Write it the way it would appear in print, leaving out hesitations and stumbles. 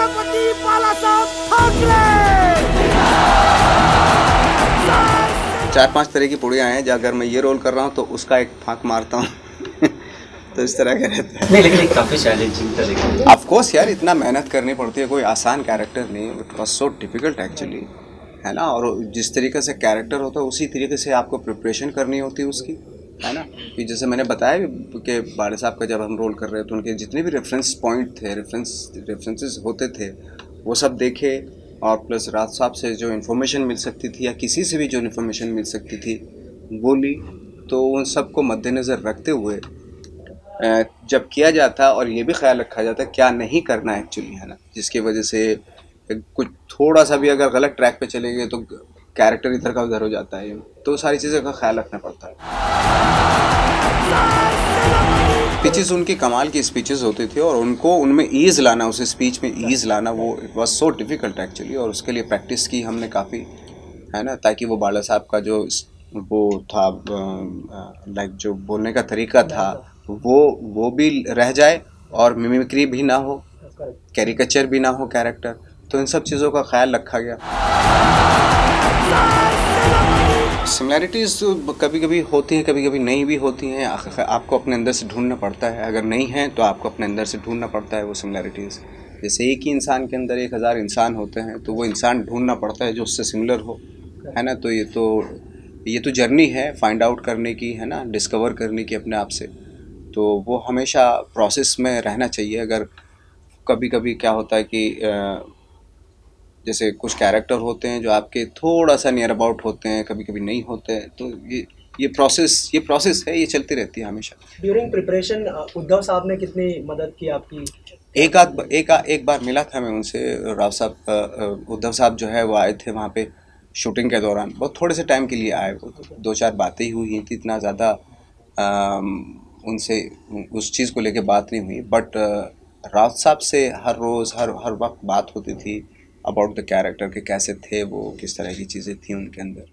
सेनापति बालासाहेब ठाकरे। 4-5 तरह की पुड़ियाँ हैं, अगर मैं ये रोल कर रहा हूँ तो उसका एक फाँक मारता हूँ तो इस तरह का रहता है। नहीं, लेकिन काफ़ी चैलेंजिंग तरीके। ऑफ कोर्स यार, इतना मेहनत करनी पड़ती है, कोई आसान कैरेक्टर नहीं, it was so difficult actually, है ना। और जिस तरीके से कैरेक्टर होता है उसी तरीके से आपको प्रिपरेशन करनी होती है उसकी, है ना। कि जैसे मैंने बताया कि बाड़े साहब का जब हम रोल कर रहे थे, उनके जितने भी रेफरेंस पॉइंट थे, रेफरेंसेस होते थे, वो सब देखे, और प्लस राज साहब से जो इन्फॉर्मेशन मिल सकती थी या किसी से भी जो इन्फॉर्मेशन मिल सकती थी वो ली। तो उन सबको मद्देनज़र रखते हुए जब किया जाता, और ये भी ख्याल रखा जाता क्या नहीं करना है एक्चुअली, है ना, जिसकी वजह से कुछ थोड़ा सा भी अगर गलत ट्रैक पे चले गए तो कैरेक्टर इधर का उधर हो जाता है, तो सारी चीज़ों का ख्याल रखना पड़ता है। स्पीचेस उनकी कमाल की स्पीचेस होती थी, और उनको उनमें ईज़ लाना, उस स्पीच में ईज़ लाना, वो it was so difficult actually. और उसके लिए प्रैक्टिस की हमने काफ़ी, है ना, ताकि वो बाला साहब का जो वो था, लाइक जो बोलने का तरीका था वो भी रह जाए, और मिमिक्री भी ना हो, कैरिकेचर भी ना हो कैरेक्टर। तो इन सब चीज़ों का ख्याल रखा गया। सिमिलैरिटीज़ कभी कभी होती हैं, कभी कभी नहीं भी होती हैं। आपको अपने अंदर से ढूंढना पड़ता है, अगर नहीं है तो आपको अपने अंदर से ढूंढना पड़ता है वो सिमिलैरिटीज़। जैसे एक ही इंसान के अंदर 1000 इंसान होते हैं, तो वो इंसान ढूंढना पड़ता है जो उससे सिमिलर हो, है ना। तो ये तो जर्नी है फाइंड आउट करने की, है ना, डिस्कवर करने की अपने आप से। तो वो हमेशा प्रोसेस में रहना चाहिए। अगर कभी कभी क्या होता है कि जैसे कुछ कैरेक्टर होते हैं जो आपके थोड़ा सा नियर अबाउट होते हैं, कभी कभी नहीं होते हैं, तो ये प्रोसेस है, ये चलती रहती है हमेशा। ड्यूरिंग प्रिपरेशन उद्धव साहब ने कितनी मदद की आपकी? एक बार मिला था मैं उनसे, राव साहब, उद्धव साहब जो है वो आए थे वहाँ पे शूटिंग के दौरान, बहुत थोड़े से टाइम के लिए आए, वो 2-4 बातें ही हुई थी, इतना ज़्यादा उनसे उस चीज़ को लेके बात नहीं हुई। बट राव साहब से हर रोज़ हर वक्त बात होती थी अबाउट द कैरेक्टर, के कैसे थे वो, किस तरह की चीज़ें थी उनके अंदर।